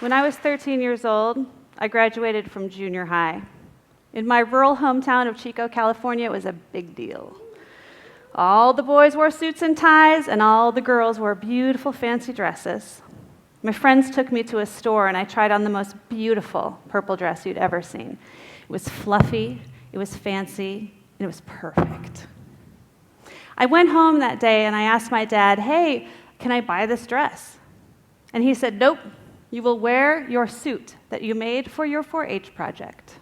When I was 13 years old, I graduated from junior high. In my rural hometown of Chico, California, it was a big deal. All the boys wore suits and ties, and all the girls wore beautiful fancy dresses. My friends took me to a store, and I tried on the most beautiful purple dress you'd ever seen. It was fluffy, it was fancy, and it was perfect. I went home that day, and I asked my dad, "Hey, can I buy this dress?" And he said, "Nope, you will wear your suit that you made for your 4-H project."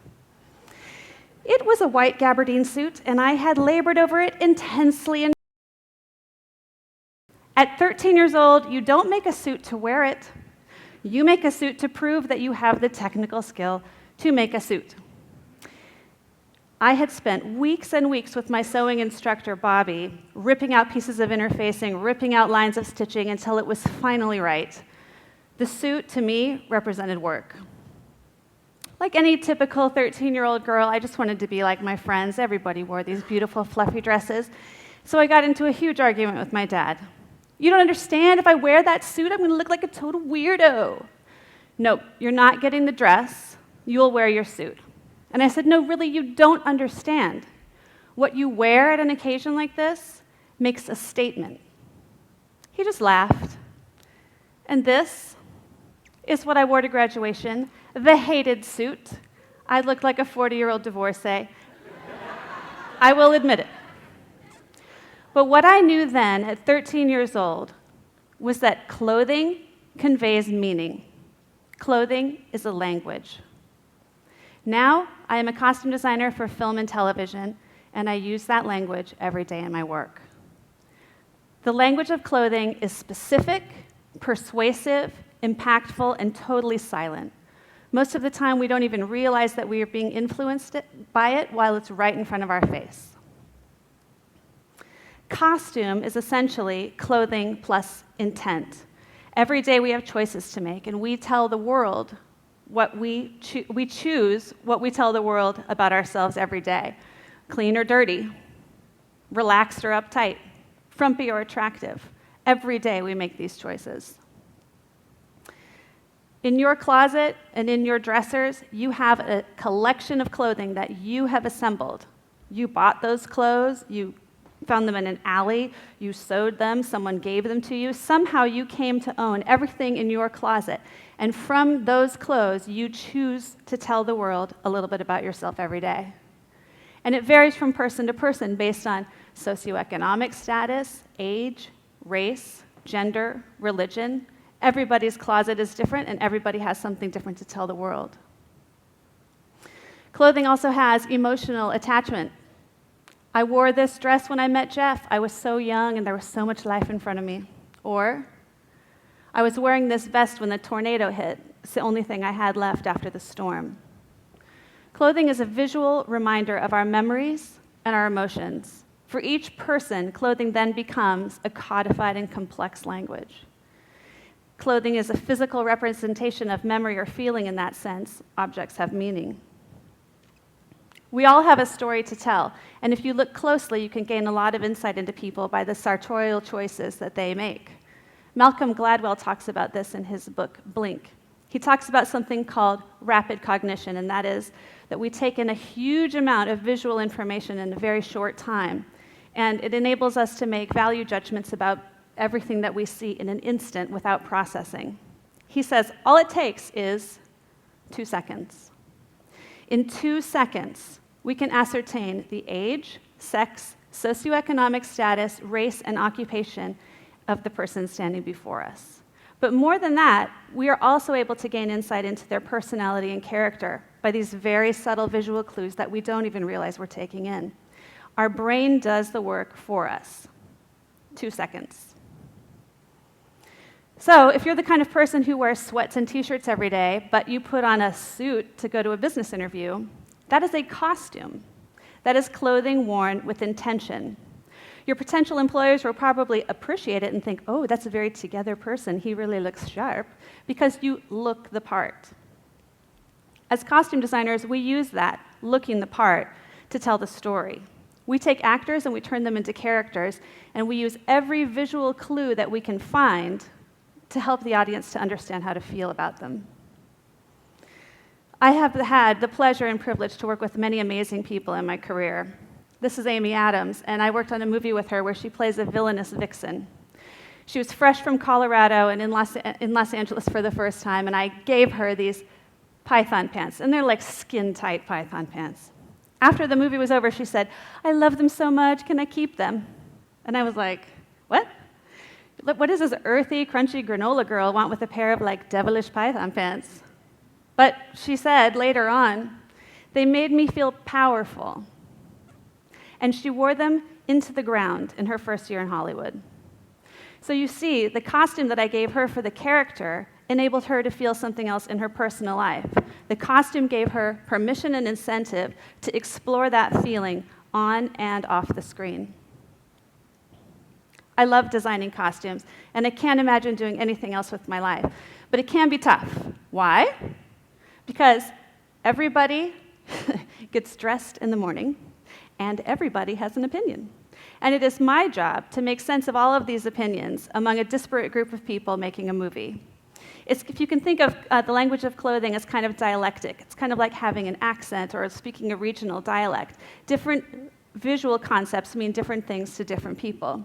It was a white gabardine suit, and I had labored over it intensely. At 13 years old, you don't make a suit to wear it. You make a suit to prove that you have the technical skill to make a suit. I had spent weeks and weeks with my sewing instructor, Bobby, ripping out pieces of interfacing, ripping out lines of stitching until it was finally right. The suit, to me, represented work. Like any typical 13-year-old girl, I just wanted to be like my friends. Everybody wore these beautiful, fluffy dresses. So I got into a huge argument with my dad. "You don't understand? If I wear that suit, I'm going to look like a total weirdo." "Nope, you're not getting the dress. You'll wear your suit." And I said, "No, really, you don't understand. What you wear at an occasion like this makes a statement." He just laughed. And this is what I wore to graduation, the hated suit. I looked like a 40-year-old divorcee. I will admit it. But what I knew then, at 13 years old, was that clothing conveys meaning. Clothing is a language. Now, I am a costume designer for film and television, and I use that language every day in my work. The language of clothing is specific, persuasive, impactful, and totally silent. Most of the time, we don't even realize that we are being influenced by it while it's right in front of our face. Costume is essentially clothing plus intent. Every day we have choices to make, and we tell the world what we choose what we tell the world about ourselves every day. Clean or dirty, relaxed or uptight, frumpy or attractive. Every day we make these choices. In your closet and in your dressers, you have a collection of clothing that you have assembled. You bought those clothes, you found them in an alley, you sewed them, someone gave them to you. Somehow you came to own everything in your closet. And from those clothes, you choose to tell the world a little bit about yourself every day. And it varies from person to person based on socioeconomic status, age, race, gender, religion. Everybody's closet is different, and everybody has something different to tell the world. Clothing also has emotional attachment. I wore this dress when I met Jeff. I was so young, and there was so much life in front of me. Or, I was wearing this vest when the tornado hit. It's the only thing I had left after the storm. Clothing is a visual reminder of our memories and our emotions. For each person, clothing then becomes a codified and complex language. Clothing is a physical representation of memory or feeling in that sense. Objects have meaning. We all have a story to tell, and if you look closely, you can gain a lot of insight into people by the sartorial choices that they make. Malcolm Gladwell talks about this in his book, Blink. He talks about something called rapid cognition, and that is that we take in a huge amount of visual information in a very short time, and it enables us to make value judgments about everything that we see in an instant without processing. He says all it takes is 2 seconds. In 2 seconds, we can ascertain the age, sex, socioeconomic status, race, and occupation of the person standing before us. But more than that, we are also able to gain insight into their personality and character by these very subtle visual clues that we don't even realize we're taking in. Our brain does the work for us. 2 seconds. So if you're the kind of person who wears sweats and t-shirts every day, but you put on a suit to go to a business interview, that is a costume. That is clothing worn with intention. Your potential employers will probably appreciate it and think, "Oh, that's a very together person. He really looks sharp," because you look the part. As costume designers, we use that, looking the part, to tell the story. We take actors and we turn them into characters, and we use every visual clue that we can find to help the audience to understand how to feel about them. I have had the pleasure and privilege to work with many amazing people in my career. This is Amy Adams, and I worked on a movie with her where she plays a villainous vixen. She was fresh from Colorado and in Los Angeles for the first time, and I gave her these python pants, and they're like skin-tight python pants. After the movie was over, she said, "I love them so much, can I keep them?" And I was like, what? What does this earthy, crunchy granola girl want with a pair of like devilish python pants? But she said later on, they made me feel powerful. And she wore them into the ground in her first year in Hollywood. So you see, the costume that I gave her for the character enabled her to feel something else in her personal life. The costume gave her permission and incentive to explore that feeling on and off the screen. I love designing costumes, and I can't imagine doing anything else with my life. But it can be tough. Why? Because everybody gets dressed in the morning, and everybody has an opinion. And it is my job to make sense of all of these opinions among a disparate group of people making a movie. If you can think of the language of clothing as kind of dialectic, it's kind of like having an accent or speaking a regional dialect. Different visual concepts mean different things to different people.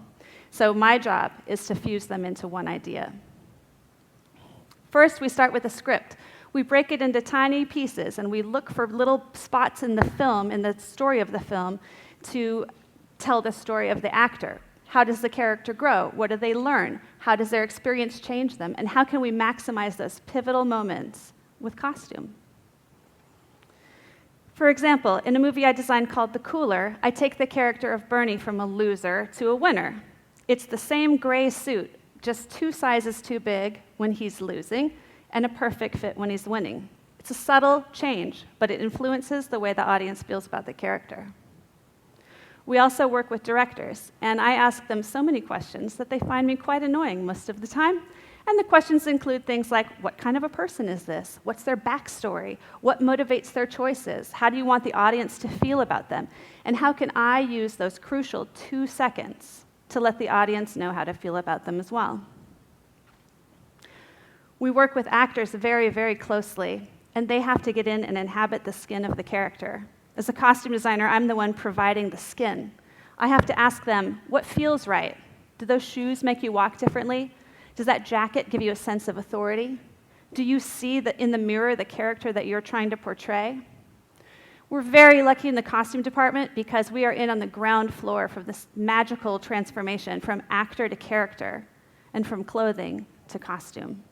So my job is to fuse them into one idea. First, we start with a script. We break it into tiny pieces, and we look for little spots in the film, in the story of the film, to tell the story of the actor. How does the character grow? What do they learn? How does their experience change them? And how can we maximize those pivotal moments with costume? For example, in a movie I designed called The Cooler, I take the character of Bernie from a loser to a winner. It's the same gray suit, just 2 sizes too big when he's losing, and a perfect fit when he's winning. It's a subtle change, but it influences the way the audience feels about the character. We also work with directors, and I ask them so many questions that they find me quite annoying most of the time. And the questions include things like, what kind of a person is this? What's their backstory? What motivates their choices? How do you want the audience to feel about them? And how can I use those crucial 2 seconds to let the audience know how to feel about them as well? We work with actors very, very closely, and they have to get in and inhabit the skin of the character. As a costume designer, I'm the one providing the skin. I have to ask them, what feels right? Do those shoes make you walk differently? Does that jacket give you a sense of authority? Do you see in the mirror the character that you're trying to portray? We're very lucky in the costume department because we are in on the ground floor for this magical transformation from actor to character and from clothing to costume.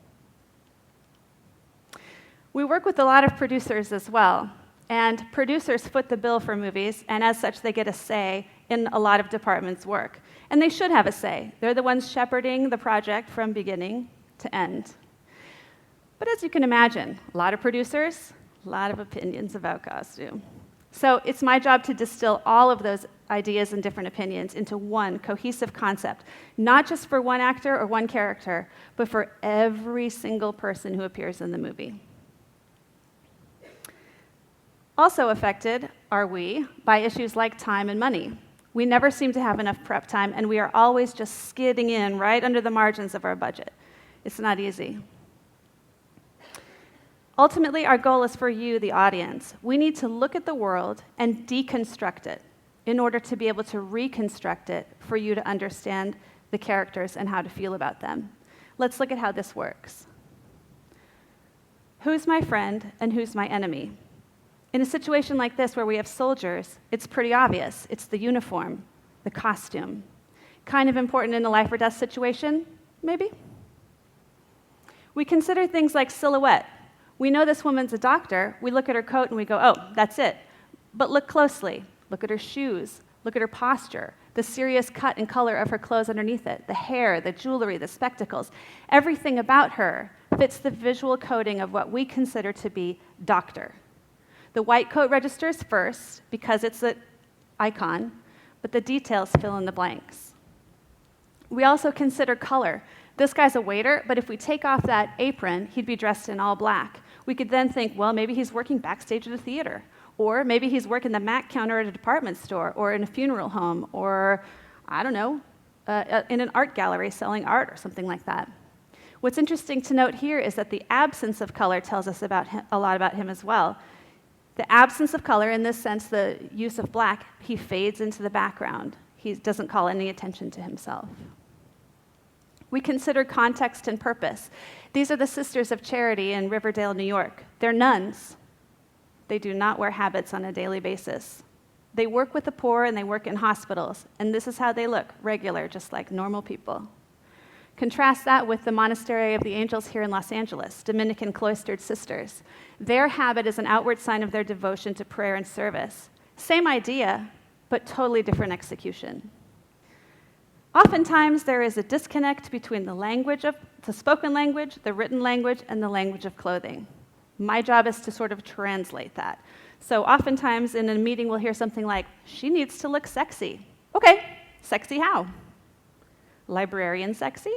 We work with a lot of producers as well, and producers foot the bill for movies, and as such, they get a say in a lot of departments' work. And they should have a say. They're the ones shepherding the project from beginning to end. But as you can imagine, a lot of producers, a lot of opinions about costume. So it's my job to distill all of those ideas and different opinions into one cohesive concept, not just for one actor or one character, but for every single person who appears in the movie. Also affected are we by issues like time and money. We never seem to have enough prep time, and we are always just skidding in right under the margins of our budget. It's not easy. Ultimately, our goal is for you, the audience. We need to look at the world and deconstruct it in order to be able to reconstruct it for you to understand the characters and how to feel about them. Let's look at how this works. Who's my friend and who's my enemy? In a situation like this where we have soldiers, it's pretty obvious. It's the uniform, the costume. Kind of important in a life or death situation? Maybe. We consider things like silhouette. We know this woman's a doctor. We look at her coat and we go, oh, that's it. But look closely. Look at her shoes. Look at her posture, the serious cut and color of her clothes underneath it, the hair, the jewelry, the spectacles. Everything about her fits the visual coding of what we consider to be doctor. The white coat registers first because it's an icon, but the details fill in the blanks. We also consider color. This guy's a waiter, but if we take off that apron, he'd be dressed in all black. We could then think, well, maybe he's working backstage at a theater, or maybe he's working the Mac counter at a department store, or in a funeral home, or, I don't know, in an art gallery selling art or something like that. What's interesting to note here is that the absence of color tells us a lot about him as well. The absence of color, in this sense, the use of black, he fades into the background. He doesn't call any attention to himself. We consider context and purpose. These are the Sisters of Charity in Riverdale, New York. They're nuns. They do not wear habits on a daily basis. They work with the poor and they work in hospitals, and this is how they look, regular, just like normal people. Contrast that with the Monastery of the Angels here in Los Angeles, Dominican cloistered sisters. Their habit is an outward sign of their devotion to prayer and service. Same idea, but totally different execution. Oftentimes, there is a disconnect between the spoken language, the written language, and the language of clothing. My job is to sort of translate that. So oftentimes in a meeting, we'll hear something like, she needs to look sexy. Okay, sexy how? Librarian sexy?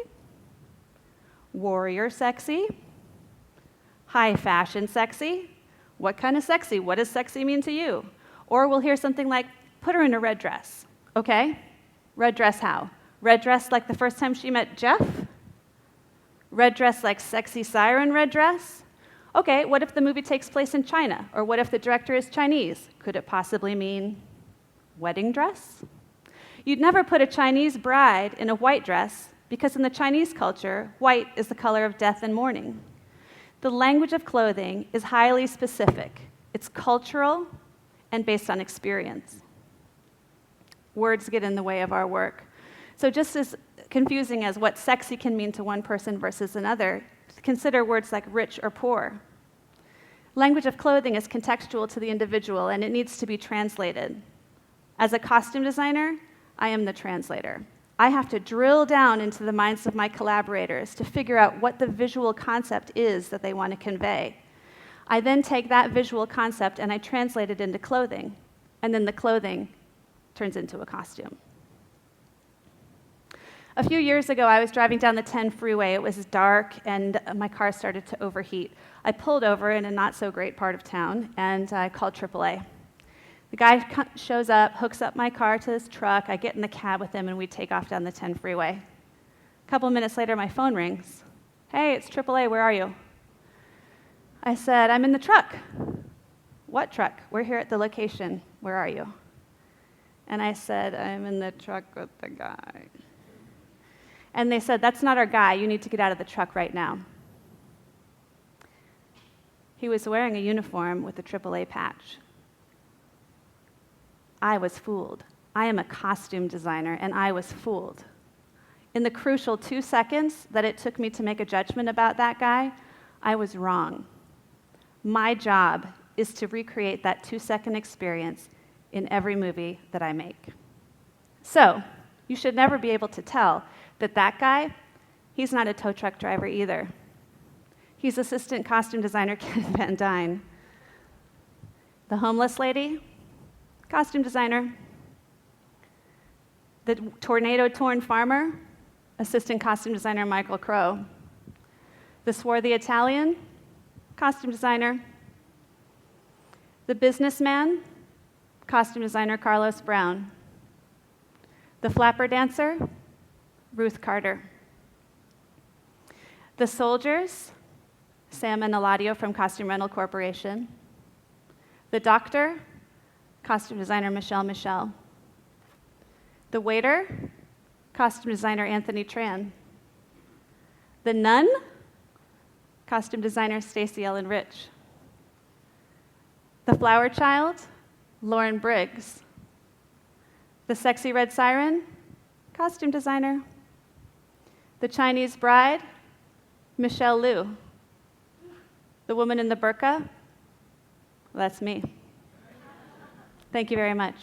Warrior sexy? High fashion sexy? What kind of sexy? What does sexy mean to you? Or we'll hear something like, put her in a red dress. Okay, red dress how? Red dress like the first time she met Jeff? Red dress like sexy siren red dress? Okay, what if the movie takes place in China? Or what if the director is Chinese? Could it possibly mean wedding dress? You'd never put a Chinese bride in a white dress because in the Chinese culture, white is the color of death and mourning. The language of clothing is highly specific. It's cultural and based on experience. Words get in the way of our work. So just as confusing as what sexy can mean to one person versus another, consider words like rich or poor. Language of clothing is contextual to the individual, and it needs to be translated. As a costume designer, I am the translator. I have to drill down into the minds of my collaborators to figure out what the visual concept is that they want to convey. I then take that visual concept and I translate it into clothing, and then the clothing turns into a costume. A few years ago, I was driving down the 10 freeway. It was dark, and my car started to overheat. I pulled over in a not-so-great part of town, and I called AAA. The guy shows up, hooks up my car to his truck. I get in the cab with him, and we take off down the 10 freeway. A couple minutes later, my phone rings. Hey, it's AAA. Where are you? I said, I'm in the truck. What truck? We're here at the location. Where are you? And I said, I'm in the truck with the guy. And they said, that's not our guy. You need to get out of the truck right now. He was wearing a uniform with a AAA patch. I was fooled. I am a costume designer, and I was fooled. In the crucial 2 seconds that it took me to make a judgment about that guy, I was wrong. My job is to recreate that 2-second experience in every movie that I make. So, you should never be able to tell that guy, he's not a tow truck driver either. He's assistant costume designer Ken Van Dyne. The homeless lady, costume designer. The tornado-torn farmer, assistant costume designer Michael Crow. The swarthy Italian, costume designer. The businessman, costume designer Carlos Brown. The flapper dancer, Ruth Carter. The soldiers, Sam and Eladio from Costume Rental Corporation. The doctor, costume designer Michelle. The waiter, costume designer Anthony Tran. The nun, costume designer Stacy Ellen Rich. The flower child, Lauren Briggs. The sexy red siren, costume designer. The Chinese bride, Michelle Liu. The woman in the burqa, that's me. Thank you very much.